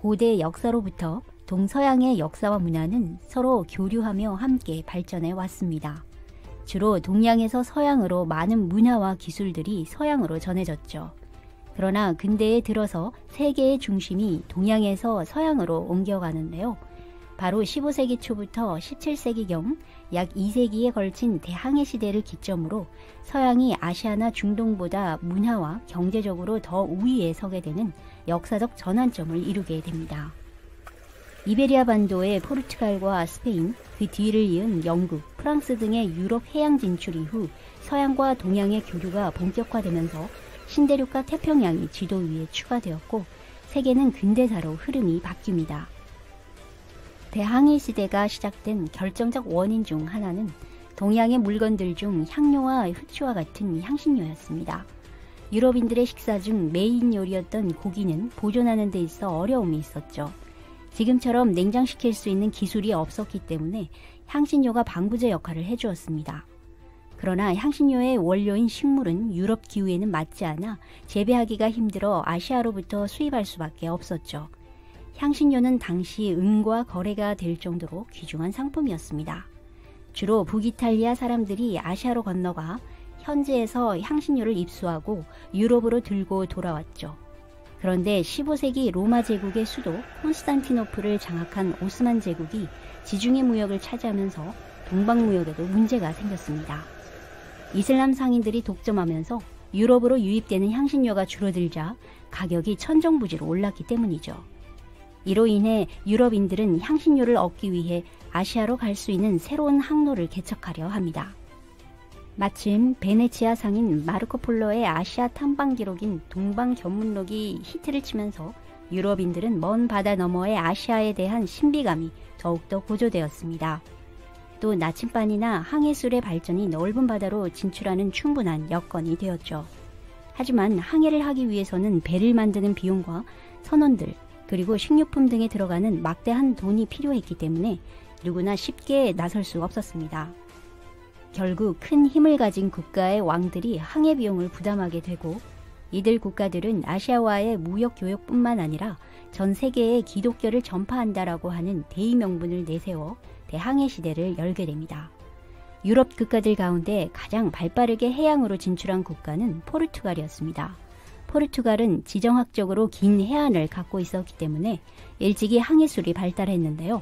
고대 역사로부터 동서양의 역사와 문화는 서로 교류하며 함께 발전해 왔습니다. 주로 동양에서 서양으로 많은 문화와 기술들이 서양으로 전해졌죠. 그러나 근대에 들어서 세계의 중심이 동양에서 서양으로 옮겨가는데요. 바로 15세기 초부터 17세기경 약 2세기에 걸친 대항해 시대를 기점으로 서양이 아시아나 중동보다 문화와 경제적으로 더 우위에 서게 되는 역사적 전환점을 이루게 됩니다. 이베리아 반도의 포르투갈과 스페인, 그 뒤를 이은 영국, 프랑스 등의 유럽 해양 진출 이후 서양과 동양의 교류가 본격화되면서 신대륙과 태평양이 지도 위에 추가되었고 세계는 근대사로 흐름이 바뀝니다. 대항해 시대가 시작된 결정적 원인 중 하나는 동양의 물건들 중 향료와 후추와 같은 향신료였습니다. 유럽인들의 식사 중 메인 요리였던 고기는 보존하는 데 있어 어려움이 있었죠. 지금처럼 냉장시킬 수 있는 기술이 없었기 때문에 향신료가 방부제 역할을 해주었습니다. 그러나 향신료의 원료인 식물은 유럽 기후에는 맞지 않아 재배하기가 힘들어 아시아로부터 수입할 수밖에 없었죠. 향신료는 당시 은과 거래가 될 정도로 귀중한 상품이었습니다. 주로 북이탈리아 사람들이 아시아로 건너가 현지에서 향신료를 입수하고 유럽으로 들고 돌아왔죠. 그런데 15세기 로마 제국의 수도 콘스탄티노플을 장악한 오스만 제국이 지중해 무역을 차지하면서 동방 무역에도 문제가 생겼습니다. 이슬람 상인들이 독점하면서 유럽으로 유입되는 향신료가 줄어들자 가격이 천정부지로 올랐기 때문이죠. 이로 인해 유럽인들은 향신료를 얻기 위해 아시아로 갈 수 있는 새로운 항로를 개척하려 합니다. 마침 베네치아 상인 마르코 폴로의 아시아 탐방 기록인 동방견문록이 히트를 치면서 유럽인들은 먼 바다 너머의 아시아에 대한 신비감이 더욱더 고조되었습니다. 또 나침반이나 항해술의 발전이 넓은 바다로 진출하는 충분한 여건이 되었죠. 하지만 항해를 하기 위해서는 배를 만드는 비용과 선원들, 그리고 식료품 등에 들어가는 막대한 돈이 필요했기 때문에 누구나 쉽게 나설 수 없었습니다. 결국 큰 힘을 가진 국가의 왕들이 항해 비용을 부담하게 되고 이들 국가들은 아시아와의 무역 교역뿐만 아니라 전 세계에 기독교를 전파한다라고 하는 대의 명분을 내세워 대항해 시대를 열게 됩니다. 유럽 국가들 가운데 가장 발빠르게 해양으로 진출한 국가는 포르투갈이었습니다. 포르투갈은 지정학적으로 긴 해안을 갖고 있었기 때문에 일찍이 항해술이 발달했는데요.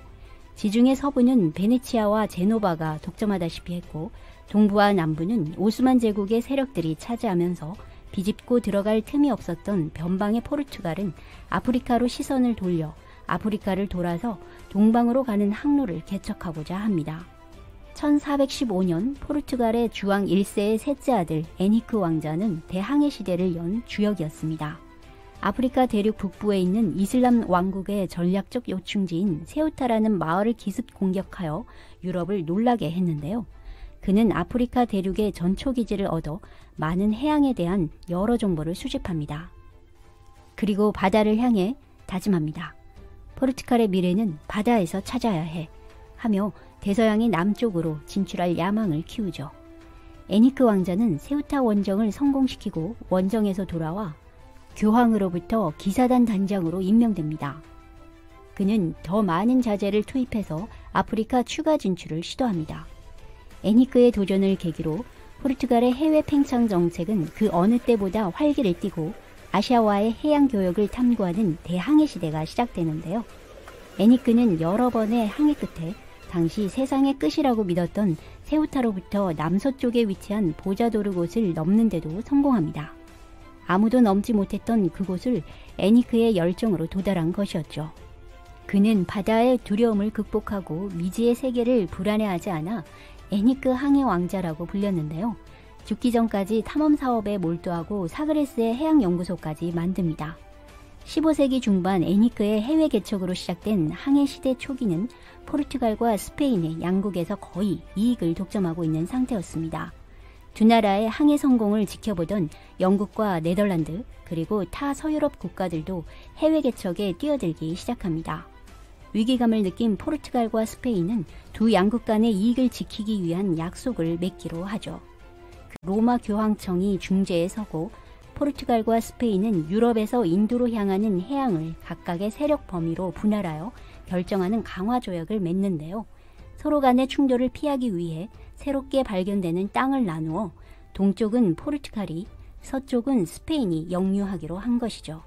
지중해 서부는 베네치아와 제노바가 독점하다시피 했고 동부와 남부는 오스만 제국의 세력들이 차지하면서 비집고 들어갈 틈이 없었던 변방의 포르투갈은 아프리카로 시선을 돌려 아프리카를 돌아서 동방으로 가는 항로를 개척하고자 합니다. 1415년 포르투갈의 주왕 1세의 셋째 아들 에니크 왕자는 대항해 시대를 연 주역이었습니다. 아프리카 대륙 북부에 있는 이슬람 왕국의 전략적 요충지인 세우타라는 마을을 기습 공격하여 유럽을 놀라게 했는데요. 그는 아프리카 대륙의 전초기지를 얻어 많은 해양에 대한 여러 정보를 수집합니다. 그리고 바다를 향해 다짐합니다. 포르투갈의 미래는 바다에서 찾아야 해 하며 대서양의 남쪽으로 진출할 야망을 키우죠. 에니크 왕자는 세우타 원정을 성공시키고 원정에서 돌아와 교황으로부터 기사단 단장으로 임명됩니다. 그는 더 많은 자재를 투입해서 아프리카 추가 진출을 시도합니다. 에니크의 도전을 계기로 포르투갈의 해외 팽창 정책은 그 어느 때보다 활기를 띠고 아시아와의 해양 교역을 탐구하는 대항해 시대가 시작되는데요. 에니크는 여러 번의 항해 끝에 당시 세상의 끝이라고 믿었던 세우타로부터 남서쪽에 위치한 보자도르 곳을 넘는 데도 성공합니다. 아무도 넘지 못했던 그곳을 에니크의 열정으로 도달한 것이었죠. 그는 바다의 두려움을 극복하고 미지의 세계를 불안해하지 않아 에니크 항해 왕자라고 불렸는데요. 죽기 전까지 탐험 사업에 몰두하고 사그레스의 해양연구소까지 만듭니다. 15세기 중반 에니크의 해외 개척으로 시작된 항해 시대 초기는 포르투갈과 스페인의 양국에서 거의 이익을 독점하고 있는 상태였습니다. 두 나라의 항해 성공을 지켜보던 영국과 네덜란드 그리고 타 서유럽 국가들도 해외 개척에 뛰어들기 시작합니다. 위기감을 느낀 포르투갈과 스페인은 두 양국 간의 이익을 지키기 위한 약속을 맺기로 하죠. 로마 교황청이 중재에 서고 포르투갈과 스페인은 유럽에서 인도로 향하는 해양을 각각의 세력 범위로 분할하여 결정하는 강화 조약을 맺는데요. 서로 간의 충돌을 피하기 위해 새롭게 발견되는 땅을 나누어 동쪽은 포르투갈이, 서쪽은 스페인이 영유하기로 한 것이죠.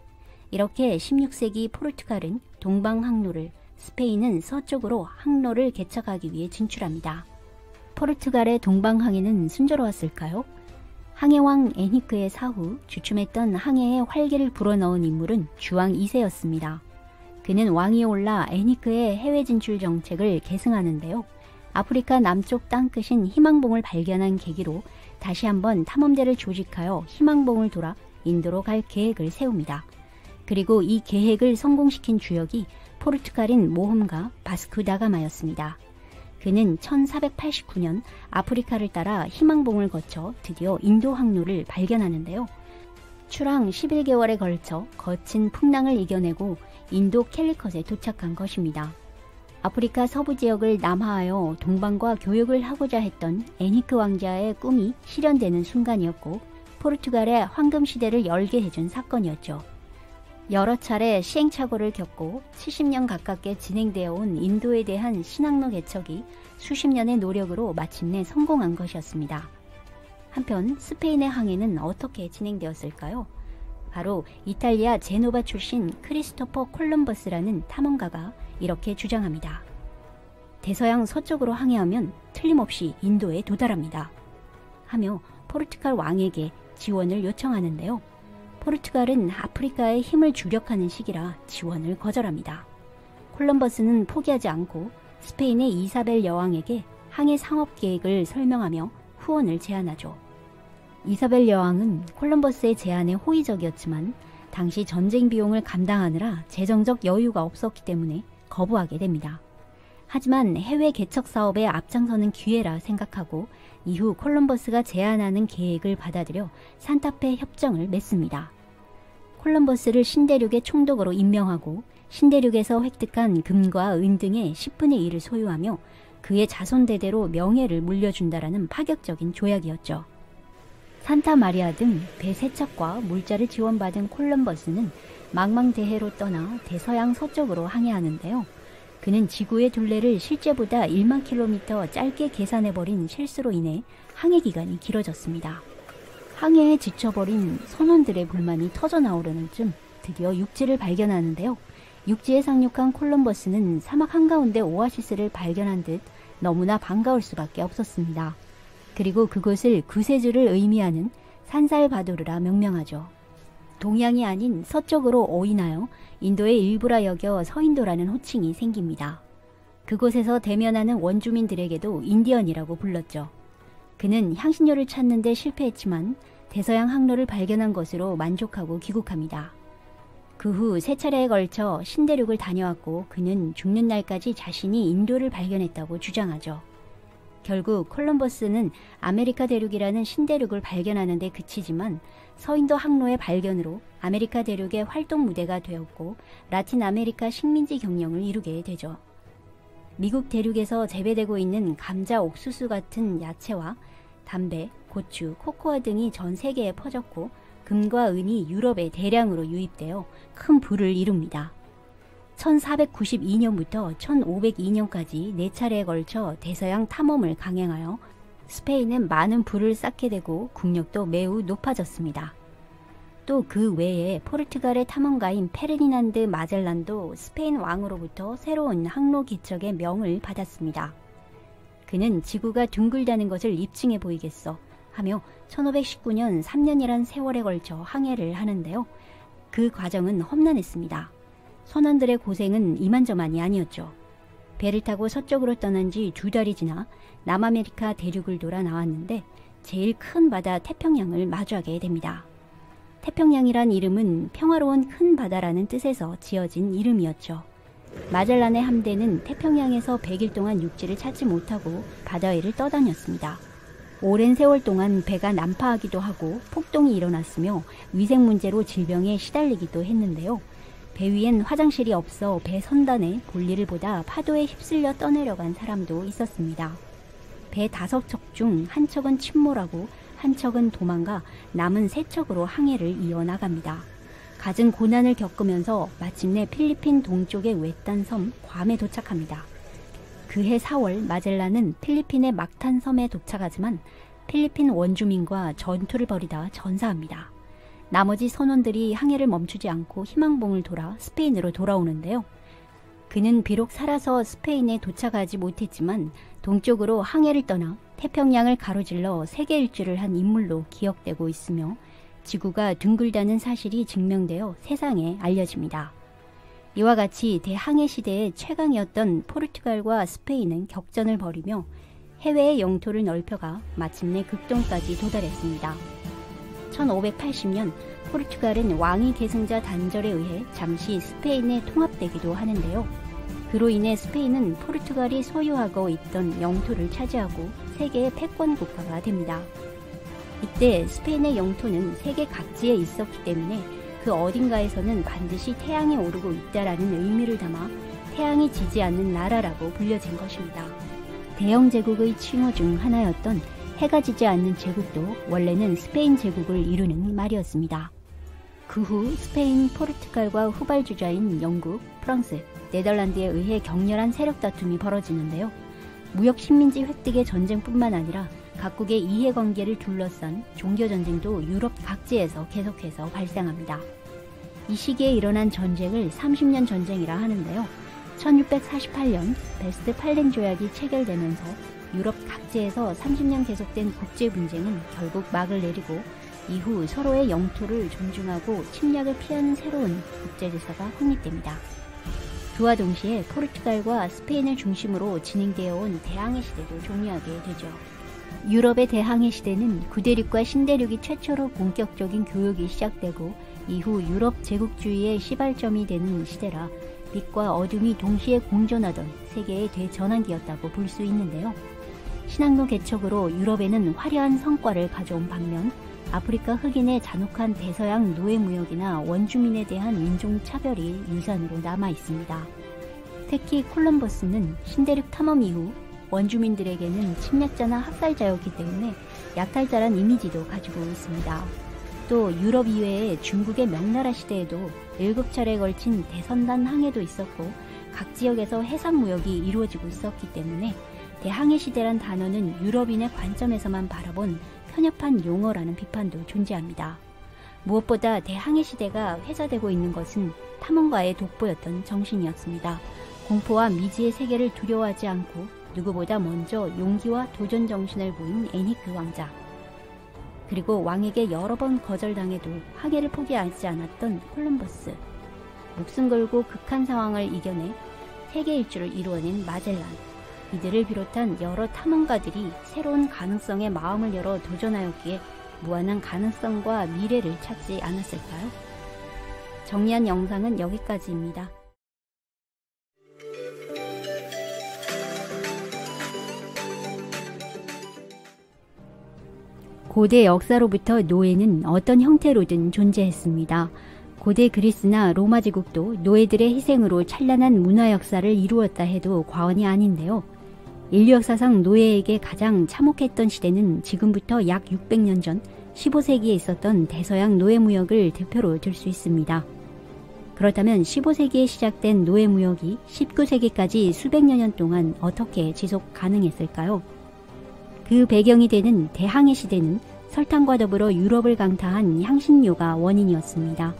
이렇게 16세기 포르투갈은 동방 항로를, 스페인은 서쪽으로 항로를 개척하기 위해 진출합니다. 포르투갈의 동방 항해는 순조로웠을까요? 항해왕 에니크의 사후 주춤했던 항해에 활기를 불어넣은 인물은 주왕 2세였습니다. 그는 왕위에 올라 에니크의 해외 진출 정책을 계승하는데요. 아프리카 남쪽 땅끝인 희망봉을 발견한 계기로 다시 한번 탐험대를 조직하여 희망봉을 돌아 인도로 갈 계획을 세웁니다. 그리고 이 계획을 성공시킨 주역이 포르투갈인 모험가 바스코 다가마였습니다. 그는 1489년 아프리카를 따라 희망봉을 거쳐 드디어 인도 항로를 발견하는데요. 출항 11개월에 걸쳐 거친 풍랑을 이겨내고 인도 캘리컷에 도착한 것입니다. 아프리카 서부 지역을 남하하여 동방과 교역을 하고자 했던 에니크 왕자의 꿈이 실현되는 순간이었고 포르투갈의 황금시대를 열게 해준 사건이었죠. 여러 차례 시행착오를 겪고 70년 가깝게 진행되어 온 인도에 대한 신항로 개척이 수십 년의 노력으로 마침내 성공한 것이었습니다. 한편 스페인의 항해는 어떻게 진행되었을까요? 바로 이탈리아 제노바 출신 크리스토퍼 콜럼버스라는 탐험가가 이렇게 주장합니다. 대서양 서쪽으로 항해하면 틀림없이 인도에 도달합니다. 하며 포르투갈 왕에게 지원을 요청하는데요. 포르투갈은 아프리카에 힘을 주력하는 시기라 지원을 거절합니다. 콜럼버스는 포기하지 않고 스페인의 이사벨 여왕에게 항해 상업 계획을 설명하며 후원을 제안하죠. 이사벨 여왕은 콜럼버스의 제안에 호의적이었지만 당시 전쟁 비용을 감당하느라 재정적 여유가 없었기 때문에 거부하게 됩니다. 하지만 해외 개척 사업에 앞장서는 기회라 생각하고 이후 콜럼버스가 제안하는 계획을 받아들여 산타페 협정을 맺습니다. 콜럼버스를 신대륙의 총독으로 임명하고 신대륙에서 획득한 금과 은 등의 10분의 1을 소유하며 그의 자손 대대로 명예를 물려준다라는 파격적인 조약이었죠. 산타 마리아 등 배 세척과 물자를 지원받은 콜럼버스는 망망대해로 떠나 대서양 서쪽으로 항해하는데요. 그는 지구의 둘레를 실제보다 1만 킬로미터 짧게 계산해버린 실수로 인해 항해 기간이 길어졌습니다. 항해에 지쳐버린 선원들의 불만이 터져나오려는 쯤 드디어 육지를 발견하는데요. 육지에 상륙한 콜럼버스는 사막 한가운데 오아시스를 발견한 듯 너무나 반가울 수밖에 없었습니다. 그리고 그곳을 구세주를 의미하는 산살바도르라 명명하죠. 동양이 아닌 서쪽으로 오인하여 인도의 일부라 여겨 서인도라는 호칭이 생깁니다. 그곳에서 대면하는 원주민들에게도 인디언이라고 불렀죠. 그는 향신료를 찾는 데 실패했지만 대서양 항로를 발견한 것으로 만족하고 귀국합니다. 그 후 세 차례에 걸쳐 신대륙을 다녀왔고 그는 죽는 날까지 자신이 인도를 발견했다고 주장하죠. 결국 콜럼버스는 아메리카 대륙이라는 신대륙을 발견하는 데 그치지만 서인도 항로의 발견으로 아메리카 대륙의 활동 무대가 되었고 라틴 아메리카 식민지 경영을 이루게 되죠. 미국 대륙에서 재배되고 있는 감자, 옥수수 같은 야채와 담배, 고추, 코코아 등이 전 세계에 퍼졌고 금과 은이 유럽에 대량으로 유입되어 큰 부를 이룹니다. 1492년부터 1502년까지 4차례에 걸쳐 대서양 탐험을 강행하여 스페인은 많은 부를 쌓게 되고 국력도 매우 높아졌습니다. 또 그 외에 포르투갈의 탐험가인 페르디난드 마젤란도 스페인 왕으로부터 새로운 항로 개척의 명을 받았습니다. 그는 지구가 둥글다는 것을 입증해 보이겠어 하며 1519년 3년이란 세월에 걸쳐 항해를 하는데요. 그 과정은 험난했습니다. 선원들의 고생은 이만저만이 아니었죠. 배를 타고 서쪽으로 떠난 지 2달이 지나 남아메리카 대륙을 돌아 나왔는데 제일 큰 바다 태평양을 마주하게 됩니다. 태평양이란 이름은 평화로운 큰 바다라는 뜻에서 지어진 이름이었죠. 마젤란의 함대는 태평양에서 100일 동안 육지를 찾지 못하고 바다 위를 떠다녔습니다. 오랜 세월 동안 배가 난파하기도 하고 폭동이 일어났으며 위생 문제로 질병에 시달리기도 했는데요. 배 위엔 화장실이 없어 배 선단에 볼일을 보다 파도에 휩쓸려 떠내려간 사람도 있었습니다. 배 5척 중 한 척은 침몰하고 한 척은 도망가 남은 세 척으로 항해를 이어나갑니다. 갖은 고난을 겪으면서 마침내 필리핀 동쪽의 외딴 섬 괌에 도착합니다. 그해 4월 마젤란은 필리핀의 막탄 섬에 도착하지만 필리핀 원주민과 전투를 벌이다 전사합니다. 나머지 선원들이 항해를 멈추지 않고 희망봉을 돌아 스페인으로 돌아오는데요. 그는 비록 살아서 스페인에 도착하지 못했지만 동쪽으로 항해를 떠나 태평양을 가로질러 세계 일주를 한 인물로 기억되고 있으며 지구가 둥글다는 사실이 증명되어 세상에 알려집니다. 이와 같이 대항해 시대의 최강이었던 포르투갈과 스페인은 격전을 벌이며 해외의 영토를 넓혀가 마침내 극동까지 도달했습니다. 1580년 포르투갈은 왕위 계승자 단절에 의해 잠시 스페인에 통합되기도 하는데요. 그로 인해 스페인은 포르투갈이 소유하고 있던 영토를 차지하고 세계의 패권 국가가 됩니다. 이때 스페인의 영토는 세계 각지에 있었기 때문에 그 어딘가에서는 반드시 태양이 오르고 있다라는 의미를 담아 태양이 지지 않는 나라라고 불려진 것입니다. 대영 제국의 칭호 중 하나였던 해가 지지 않는 제국도 원래는 스페인 제국을 이루는 말이었습니다. 그 후 스페인, 포르투갈과 후발주자인 영국, 프랑스, 네덜란드에 의해 격렬한 세력 다툼이 벌어지는데요. 무역 식민지 획득의 전쟁뿐만 아니라 각국의 이해관계를 둘러싼 종교전쟁도 유럽 각지에서 계속해서 발생합니다. 이 시기에 일어난 전쟁을 30년 전쟁이라 하는데요. 1648년 베스트팔렌 조약이 체결되면서 유럽 각지에서 30년 계속된 국제 분쟁은 결국 막을 내리고 이후 서로의 영토를 존중하고 침략을 피하는 새로운 국제질서가 확립됩니다. 그와 동시에 포르투갈과 스페인을 중심으로 진행되어 온 대항해 시대도 종료하게 되죠. 유럽의 대항해 시대는 구대륙과 신대륙이 최초로 본격적인 교역이 시작되고 이후 유럽 제국주의의 시발점이 되는 시대라 빛과 어둠이 동시에 공존하던 세계의 대전환기였다고 볼 수 있는데요. 신항로 개척으로 유럽에는 화려한 성과를 가져온 반면 아프리카 흑인의 잔혹한 대서양 노예무역이나 원주민에 대한 인종차별이 유산으로 남아 있습니다. 특히 콜럼버스는 신대륙 탐험 이후 원주민들에게는 침략자나 학살자였기 때문에 약탈자란 이미지도 가지고 있습니다. 또 유럽 이외에 중국의 명나라 시대에도 7차례에 걸친 대선단 항해도 있었고 각 지역에서 해상무역이 이루어지고 있었기 때문에 대항해 시대란 단어는 유럽인의 관점에서만 바라본 편협한 용어라는 비판도 존재합니다. 무엇보다 대항해 시대가 회자되고 있는 것은 탐험가의 돋보였던 정신이었습니다. 공포와 미지의 세계를 두려워하지 않고 누구보다 먼저 용기와 도전 정신을 보인 애니크 왕자. 그리고 왕에게 여러 번 거절당해도 항해를 포기하지 않았던 콜럼버스. 목숨 걸고 극한 상황을 이겨내 세계 일주를 이루어낸 마젤란. 이들을 비롯한 여러 탐험가들이 새로운 가능성에 마음을 열어 도전하였기에 무한한 가능성과 미래를 찾지 않았을까요? 정리한 영상은 여기까지입니다. 고대 역사로부터 노예는 어떤 형태로든 존재했습니다. 고대 그리스나 로마 제국도 노예들의 희생으로 찬란한 문화 역사를 이루었다 해도 과언이 아닌데요. 인류 역사상 노예에게 가장 참혹했던 시대는 지금부터 약 600년 전 15세기에 있었던 대서양 노예무역을 대표로 들 수 있습니다. 그렇다면 15세기에 시작된 노예무역이 19세기까지 수백여 년 동안 어떻게 지속 가능했을까요? 그 배경이 되는 대항해 시대는 설탕과 더불어 유럽을 강타한 향신료가 원인이었습니다.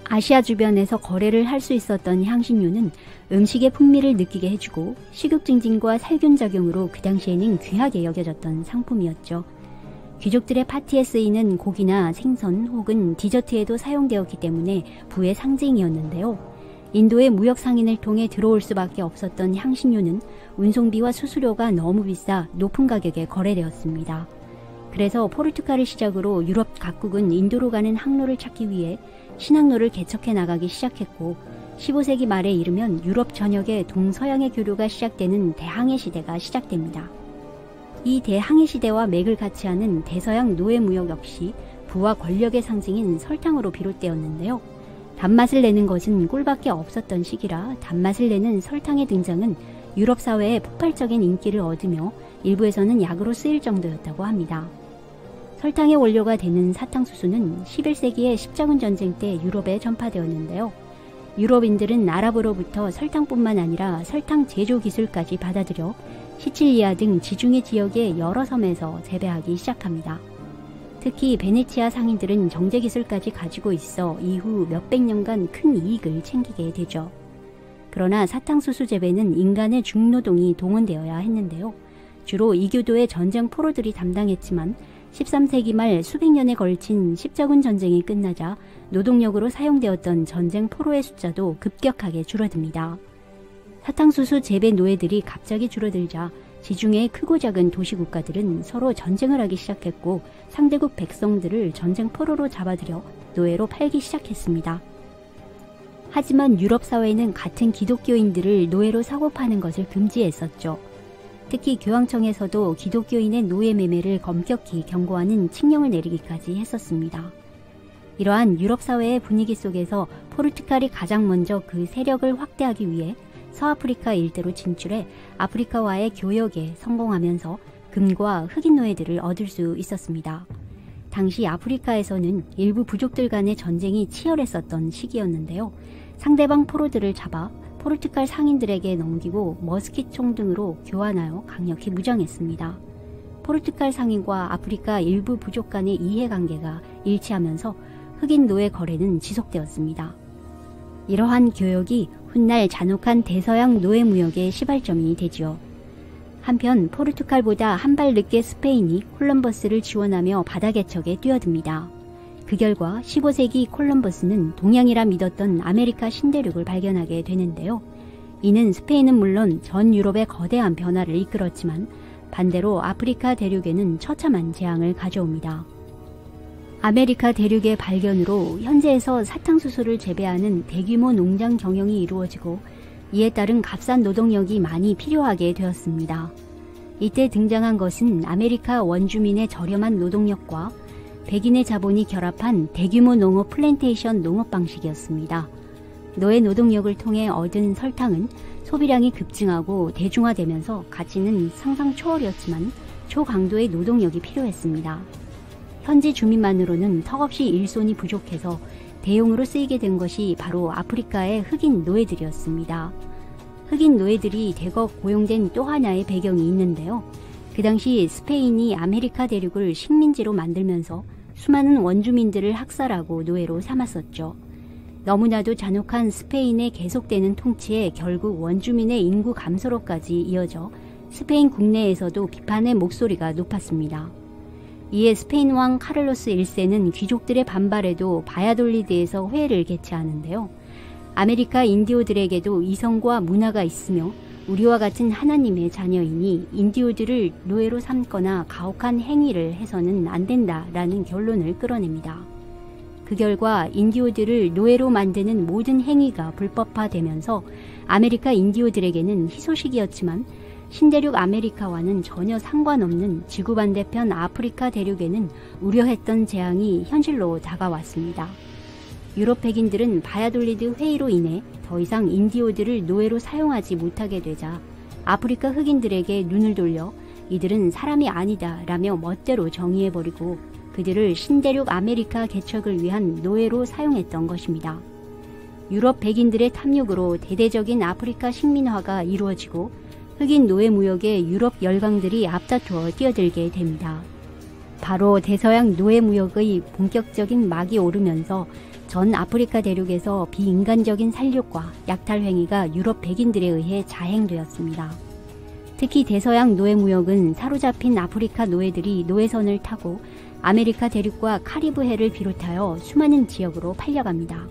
아시아 주변에서 거래를 할 수 있었던 향신료는 음식의 풍미를 느끼게 해주고 식욕 증진과 살균 작용으로 그 당시에는 귀하게 여겨졌던 상품이었죠. 귀족들의 파티에 쓰이는 고기나 생선 혹은 디저트에도 사용되었기 때문에 부의 상징이었는데요. 인도의 무역 상인을 통해 들어올 수밖에 없었던 향신료는 운송비와 수수료가 너무 비싸 높은 가격에 거래되었습니다. 그래서 포르투갈을 시작으로 유럽 각국은 인도로 가는 항로를 찾기 위해 신항로를 개척해 나가기 시작했고 15세기 말에 이르면 유럽 전역에 동서양의 교류가 시작되는 대항해 시대가 시작됩니다. 이 대항해 시대와 맥을 같이 하는 대서양 노예무역 역시 부와 권력의 상징인 설탕으로 비롯되었는데요. 단맛을 내는 것은 꿀밖에 없었던 시기라 단맛을 내는 설탕의 등장은 유럽 사회에 폭발적인 인기를 얻으며 일부에서는 약으로 쓰일 정도였다고 합니다. 설탕의 원료가 되는 사탕수수는 11세기의 십자군 전쟁 때 유럽에 전파되었는데요. 유럽인들은 아랍으로부터 설탕뿐만 아니라 설탕 제조 기술까지 받아들여 시칠리아 등 지중해 지역의 여러 섬에서 재배하기 시작합니다. 특히 베네치아 상인들은 정제 기술까지 가지고 있어 이후 몇백 년간 큰 이익을 챙기게 되죠. 그러나 사탕수수 재배는 인간의 중노동이 동원되어야 했는데요. 주로 이교도의 전쟁 포로들이 담당했지만 13세기 말 수백 년에 걸친 십자군 전쟁이 끝나자 노동력으로 사용되었던 전쟁 포로의 숫자도 급격하게 줄어듭니다. 사탕수수 재배 노예들이 갑자기 줄어들자 지중해의 크고 작은 도시국가들은 서로 전쟁을 하기 시작했고 상대국 백성들을 전쟁 포로로 잡아들여 노예로 팔기 시작했습니다. 하지만 유럽 사회는 같은 기독교인들을 노예로 사고 파는 것을 금지했었죠. 특히 교황청에서도 기독교인의 노예 매매를 엄격히 경고하는 칙령을 내리기까지 했었습니다. 이러한 유럽 사회의 분위기 속에서 포르투갈이 가장 먼저 그 세력을 확대하기 위해 서아프리카 일대로 진출해 아프리카와의 교역에 성공하면서 금과 흑인 노예들을 얻을 수 있었습니다. 당시 아프리카에서는 일부 부족들 간의 전쟁이 치열했었던 시기였는데요. 상대방 포로들을 잡아 포르투갈 상인들에게 넘기고 머스킷총 등으로 교환하여 강력히 무장했습니다. 포르투갈 상인과 아프리카 일부 부족 간의 이해관계가 일치하면서 흑인 노예 거래는 지속되었습니다. 이러한 교역이 훗날 잔혹한 대서양 노예 무역의 시발점이 되지요. 한편 포르투갈보다 한 발 늦게 스페인이 콜럼버스를 지원하며 바다 개척에 뛰어듭니다. 그 결과 15세기 콜럼버스는 동양이라 믿었던 아메리카 신대륙을 발견하게 되는데요. 이는 스페인은 물론 전 유럽의 거대한 변화를 이끌었지만 반대로 아프리카 대륙에는 처참한 재앙을 가져옵니다. 아메리카 대륙의 발견으로 현지에서 사탕수수를 재배하는 대규모 농장 경영이 이루어지고 이에 따른 값싼 노동력이 많이 필요하게 되었습니다. 이때 등장한 것은 아메리카 원주민의 저렴한 노동력과 백인의 자본이 결합한 대규모 농업 플랜테이션 농업 방식이었습니다. 노예 노동력을 통해 얻은 설탕은 소비량이 급증하고 대중화되면서 가치는 상상 초월이었지만 초강도의 노동력이 필요했습니다. 현지 주민만으로는 턱없이 일손이 부족해서 대용으로 쓰이게 된 것이 바로 아프리카의 흑인 노예들이었습니다. 흑인 노예들이 대거 고용된 또 하나의 배경이 있는데요. 그 당시 스페인이 아메리카 대륙을 식민지로 만들면서 수많은 원주민들을 학살하고 노예로 삼았었죠. 너무나도 잔혹한 스페인의 계속되는 통치에 결국 원주민의 인구 감소로까지 이어져 스페인 국내에서도 비판의 목소리가 높았습니다. 이에 스페인 왕 카를로스 1세는 귀족들의 반발에도 바야돌리드에서 회의를 개최하는데요. 아메리카 인디오들에게도 이성과 문화가 있으며 우리와 같은 하나님의 자녀이니 인디오들을 노예로 삼거나 가혹한 행위를 해서는 안 된다라는 결론을 끌어냅니다. 그 결과 인디오들을 노예로 만드는 모든 행위가 불법화되면서 아메리카 인디오들에게는 희소식이었지만 신대륙 아메리카와는 전혀 상관없는 지구 반대편 아프리카 대륙에는 우려했던 재앙이 현실로 다가왔습니다. 유럽 백인들은 바야돌리드 회의로 인해 더 이상 인디오들을 노예로 사용하지 못하게 되자 아프리카 흑인들에게 눈을 돌려 이들은 사람이 아니다 라며 멋대로 정의해버리고 그들을 신대륙 아메리카 개척을 위한 노예로 사용했던 것입니다. 유럽 백인들의 탐욕으로 대대적인 아프리카 식민화가 이루어지고 흑인 노예 무역에 유럽 열강들이 앞다투어 뛰어들게 됩니다. 바로 대서양 노예 무역의 본격적인 막이 오르면서 전 아프리카 대륙에서 비인간적인 살육과 약탈 행위가 유럽 백인들에 의해 자행되었습니다. 특히 대서양 노예 무역은 사로잡힌 아프리카 노예들이 노예선을 타고 아메리카 대륙과 카리브해를 비롯하여 수많은 지역으로 팔려갑니다.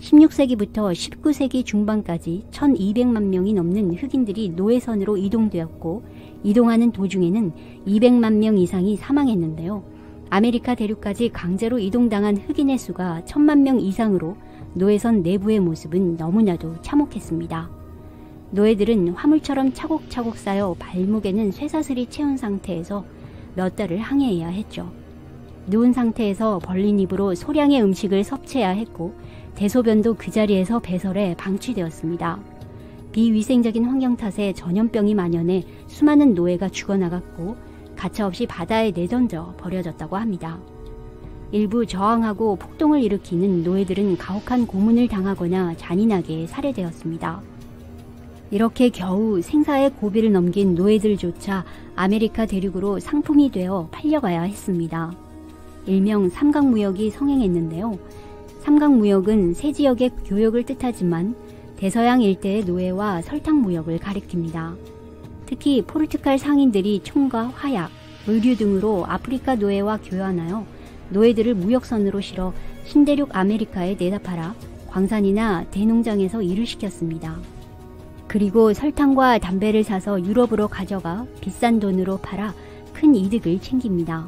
16세기부터 19세기 중반까지 1200만 명이 넘는 흑인들이 노예선으로 이동되었고 이동하는 도중에는 200만 명 이상이 사망했는데요. 아메리카 대륙까지 강제로 이동당한 흑인의 수가 1000만 명 이상으로 노예선 내부의 모습은 너무나도 참혹했습니다. 노예들은 화물처럼 차곡차곡 쌓여 발목에는 쇠사슬이 채운 상태에서 몇 달을 항해해야 했죠. 누운 상태에서 벌린 입으로 소량의 음식을 섭취해야 했고 대소변도 그 자리에서 배설해 방치되었습니다. 비위생적인 환경 탓에 전염병이 만연해 수많은 노예가 죽어나갔고 가차없이 바다에 내던져 버려졌다고 합니다. 일부 저항하고 폭동을 일으키는 노예들은 가혹한 고문을 당하거나 잔인하게 살해되었습니다. 이렇게 겨우 생사의 고비를 넘긴 노예들조차 아메리카 대륙으로 상품이 되어 팔려가야 했습니다. 일명 삼각무역이 성행했는데요. 삼각무역은 세 지역의 교역을 뜻하지만 대서양 일대의 노예와 설탕무역을 가리킵니다. 특히 포르투갈 상인들이 총과 화약, 의류 등으로 아프리카 노예와 교환하여 노예들을 무역선으로 실어 신대륙 아메리카에 내다 팔아 광산이나 대농장에서 일을 시켰습니다. 그리고 설탕과 담배를 사서 유럽으로 가져가 비싼 돈으로 팔아 큰 이득을 챙깁니다.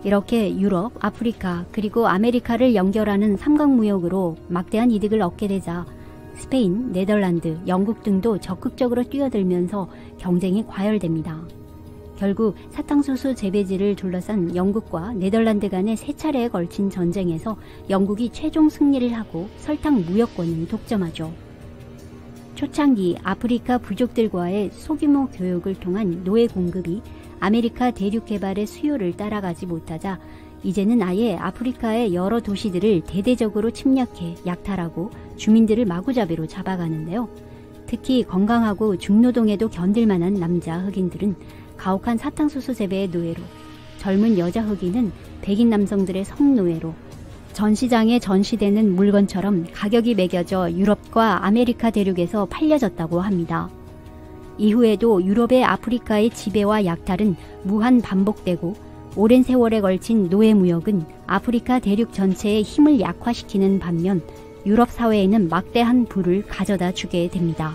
이렇게 유럽, 아프리카, 그리고 아메리카를 연결하는 삼각무역으로 막대한 이득을 얻게 되자 스페인, 네덜란드, 영국 등도 적극적으로 뛰어들면서 경쟁이 과열됩니다. 결국 사탕수수 재배지를 둘러싼 영국과 네덜란드 간의 세 차례에 걸친 전쟁에서 영국이 최종 승리를 하고 설탕 무역권을 독점하죠. 초창기 아프리카 부족들과의 소규모 교역을 통한 노예 공급이 아메리카 대륙 개발의 수요를 따라가지 못하자 이제는 아예 아프리카의 여러 도시들을 대대적으로 침략해 약탈하고 주민들을 마구잡이로 잡아가는데요. 특히 건강하고 중노동에도 견딜만한 남자 흑인들은 가혹한 사탕수수 재배의 노예로, 젊은 여자 흑인은 백인 남성들의 성노예로 전시장에 전시되는 물건처럼 가격이 매겨져 유럽과 아메리카 대륙에서 팔려졌다고 합니다. 이후에도 유럽의 아프리카의 지배와 약탈은 무한 반복되고 오랜 세월에 걸친 노예무역은 아프리카 대륙 전체의 힘을 약화시키는 반면 유럽 사회에는 막대한 부를 가져다 주게 됩니다.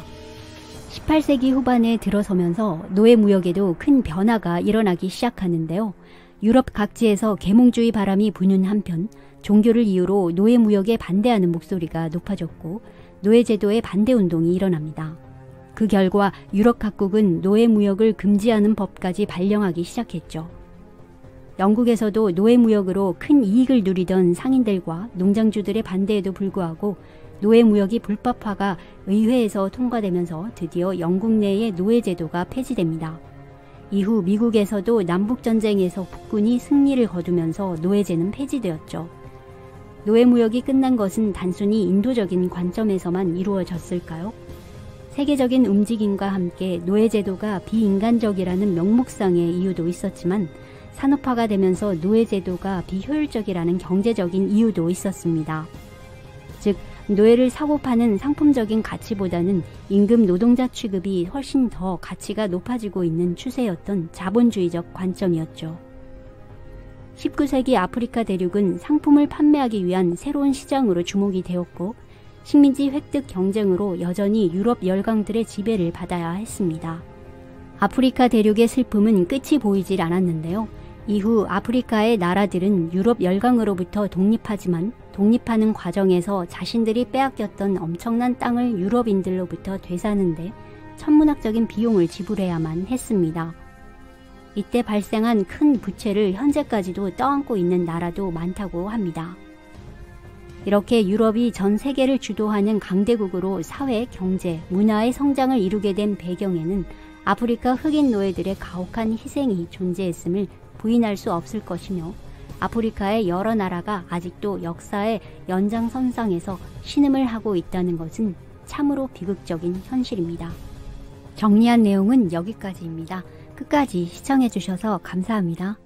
18세기 후반에 들어서면서 노예무역에도 큰 변화가 일어나기 시작하는데요. 유럽 각지에서 계몽주의 바람이 부는 한편 종교를 이유로 노예무역에 반대하는 목소리가 높아졌고 노예제도의 반대운동이 일어납니다. 그 결과 유럽 각국은 노예무역을 금지하는 법까지 발령하기 시작했죠. 영국에서도 노예무역으로 큰 이익을 누리던 상인들과 농장주들의 반대에도 불구하고 노예무역이 불법화가 의회에서 통과되면서 드디어 영국 내의 노예제도가 폐지됩니다. 이후 미국에서도 남북전쟁에서 북군이 승리를 거두면서 노예제는 폐지되었죠. 노예무역이 끝난 것은 단순히 인도적인 관점에서만 이루어졌을까요? 세계적인 움직임과 함께 노예제도가 비인간적이라는 명목상의 이유도 있었지만 산업화가 되면서 노예제도가 비효율적이라는 경제적인 이유도 있었습니다. 즉, 노예를 사고 파는 상품적인 가치보다는 임금 노동자 취급이 훨씬 더 가치가 높아지고 있는 추세였던 자본주의적 관점이었죠. 19세기 아프리카 대륙은 상품을 판매하기 위한 새로운 시장으로 주목이 되었고 식민지 획득 경쟁으로 여전히 유럽 열강들의 지배를 받아야 했습니다. 아프리카 대륙의 슬픔은 끝이 보이질 않았는데요. 이후 아프리카의 나라들은 유럽 열강으로부터 독립하지만 독립하는 과정에서 자신들이 빼앗겼던 엄청난 땅을 유럽인들로부터 되사는데 천문학적인 비용을 지불해야만 했습니다. 이때 발생한 큰 부채를 현재까지도 떠안고 있는 나라도 많다고 합니다. 이렇게 유럽이 전 세계를 주도하는 강대국으로 사회, 경제, 문화의 성장을 이루게 된 배경에는 아프리카 흑인 노예들의 가혹한 희생이 존재했음을 부인할 수 없을 것이며 아프리카의 여러 나라가 아직도 역사의 연장선상에서 신음을 하고 있다는 것은 참으로 비극적인 현실입니다. 정리한 내용은 여기까지입니다. 끝까지 시청해주셔서 감사합니다.